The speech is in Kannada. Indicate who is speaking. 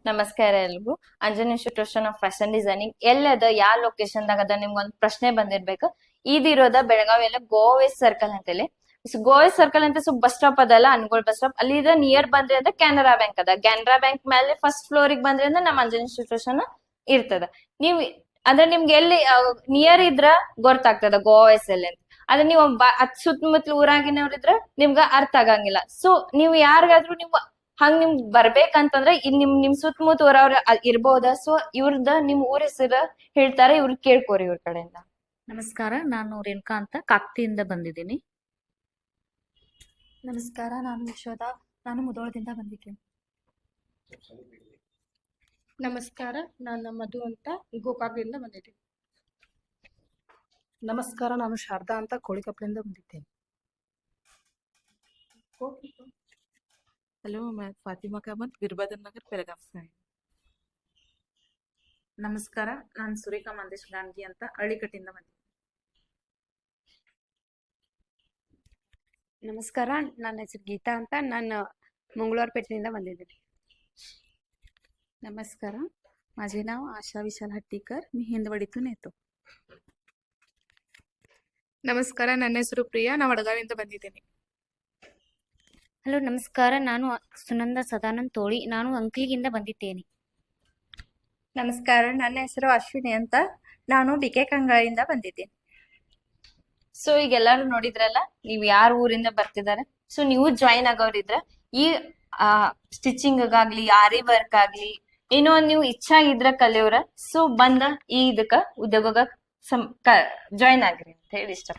Speaker 1: ನಮಸ್ಕಾರ ಎಲ್ರಿಗೂ. Anjan institution of fashion designing ಎಲ್ಲದ ಯಾವ ಲೊಕೇಶನ್ ದಾಗ ಅದ ನಿಮ್ಗೊಂದ್ ಪ್ರಶ್ನೆ ಬಂದಿರ್ಬೇಕು. ಇದಿರೋದ ಬೆಳಗಾವಿಯಲ್ಲಿ ಗೋವೇಸ್ ಸರ್ಕಲ್ ಅಂತೇಳಿ. ಗೋವೇಸ್ ಸರ್ಕಲ್ ಅಂತ ಬಸ್ ಸ್ಟಾಪ್ ಅದಲ್ಲ, ಅನ್ಗೋಳ್ ಬಸ್ ಸ್ಟಾಪ್ ಅಲ್ಲಿ ನಿಯರ್ ಬಂದ್ರಿ ಅಂದ್ರೆ ಕೆನರಾ ಬ್ಯಾಂಕ್ ಅದ. ಕೆನರಾ ಬ್ಯಾಂಕ್ ಮೇಲೆ ಫಸ್ಟ್ ಫ್ಲೋರ್ ಬಂದ್ರಿ ಅಂದ್ರೆ ನಮ್ಮ ಅಂಜನ್ ಇನ್ಸ್ಟಿಟ್ಯೂಷನ್ ಇರ್ತದ. ನೀವ್ ಅಂದ್ರೆ ನಿಮ್ಗೆ ಎಲ್ಲಿ ನಿಯರ್ ಇದ್ರ ಗೊತ್ತಾಗ್ತದ ಗೋವೇಸ್ ಎಲ್ಲಿ ಅಂತ. ಅದ್ರ ನೀವು ಸುತ್ತಮುತ್ತಲು ಊರಾಗಿನವ್ರಿದ್ರ ನಿಮ್ಗ ಅರ್ಥ ಆಗಂಗಿಲ್ಲ. ಸೊ ನೀವು ಯಾರಿಗಾದ್ರೂ ನೀವು ಹಂಗ್ ನಿಮ್ಗ್ ಬರ್ಬೇಕಂತಂದ್ರೆ ಇಲ್ಲಿ ನಿಮ್ ಸುತ್ತಮುತ್ತ ಊರವ್ರ ಇರ್ಬೋದ. ಸೊ ಇವ್ರದ ನಿಮ್ ಊರ ಹೆಸರು ಹೇಳ್ತಾರೆ, ಇವ್ರ ಕೇಳ್ಕೋರಿ ಇವ್ರ ಕಡೆಯಿಂದ.
Speaker 2: ನಮಸ್ಕಾರ, ನಾನು ರೇಣುಕಾ ಅಂತ ಕಾಕ್ತಿಯಿಂದ ಬಂದಿದ್ದೀನಿ.
Speaker 3: ನಮಸ್ಕಾರ, ನಾನು ಯಶೋಧ. ನಾನು ಮುಧೋಳದಿಂದ ಬಂದಿದ್ದೇನೆ.
Speaker 4: ನಮಸ್ಕಾರ, ನಾನು ಮಧು ಅಂತ ಗೋಕಾಕ್ದಿಂದ ಬಂದಿದ್ದೀನಿ.
Speaker 5: ನಮಸ್ಕಾರ, ನಾನು ಶಾರದಾ ಅಂತ ಕೋಳಿಕೊಪ್ಪಲಿಂದ ಬಂದಿದ್ದೇನೆ.
Speaker 6: हेलो, मैं फातिमा कामत वीरभद्र नगर बेलगाम से।
Speaker 2: ನಮಸ್ಕಾರ, ನಾನು ಸುರೇಖಾ ಮಂದೇಶ್ ಗಾಂಧಿ ಅಂತ ಹಳ್ಳಿಕಟ್ಟಿಂದ ಬಂದಿದ್ದೀನಿ.
Speaker 7: ನಮಸ್ಕಾರ, ನನ್ನ ಹೆಸರು ಗೀತಾ ಅಂತ, ನಾನು मंगळवारपेठेनिंदा ಬಂದಿದ್ದೀನಿ.
Speaker 6: नमस्कार, माझे नाव आशा विशाल हट्टीकर, मी हिंदवडीतून येतो.
Speaker 4: ನಮಸ್ಕಾರ, ನನ್ನ ಹೆಸರು ಪ್ರಿಯಾ, ನಾವು ವಡಗಾವಿಯಿಂದ ಬಂದಿದ್ದೀನಿ.
Speaker 8: ಹಲೋ ನಮಸ್ಕಾರ, ನಾನು ಸುನಂದ ಸದಾನಂದ್ ತೋಳಿ, ನಾನು ಅಂಕ್ಲಿಗಿಂದ ಬಂದಿದ್ದೇನೆ.
Speaker 3: ನಮಸ್ಕಾರ, ನನ್ನ ಹೆಸರು ಅಶ್ವಿನಿ ಅಂತ, ನಾನು ಬಿಕೆ ಕಂಗಾಳಿಂದ ಬಂದಿದ್ದೀನಿ.
Speaker 1: ಸೊ ಈಗ ಎಲ್ಲಾರು ನೋಡಿದ್ರಲ್ಲ, ನೀವ್ ಯಾರ ಊರಿಂದ ಬರ್ತಿದಾರೆ. ಸೊ ನೀವು ಜಾಯಿನ್ ಆಗೋರಿದ್ರ ಈ ಸ್ಟಿಚಿಂಗ್ ಆಗ್ಲಿ, ಆರಿ ವರ್ಕ್ ಆಗ್ಲಿ, ಏನೋ ನೀವು ಇಚ್ಛಾ ಇದ್ರ ಕಲಿಯೋರ. ಸೊ ಬಂದ ಈ ಇದಕ್ಕ ಉದ್ಯೋಗ ಜಾಯಿನ್ ಆಗಿರಿ ಅಂತ ಹೇಳಿ ಇಷ್ಟ.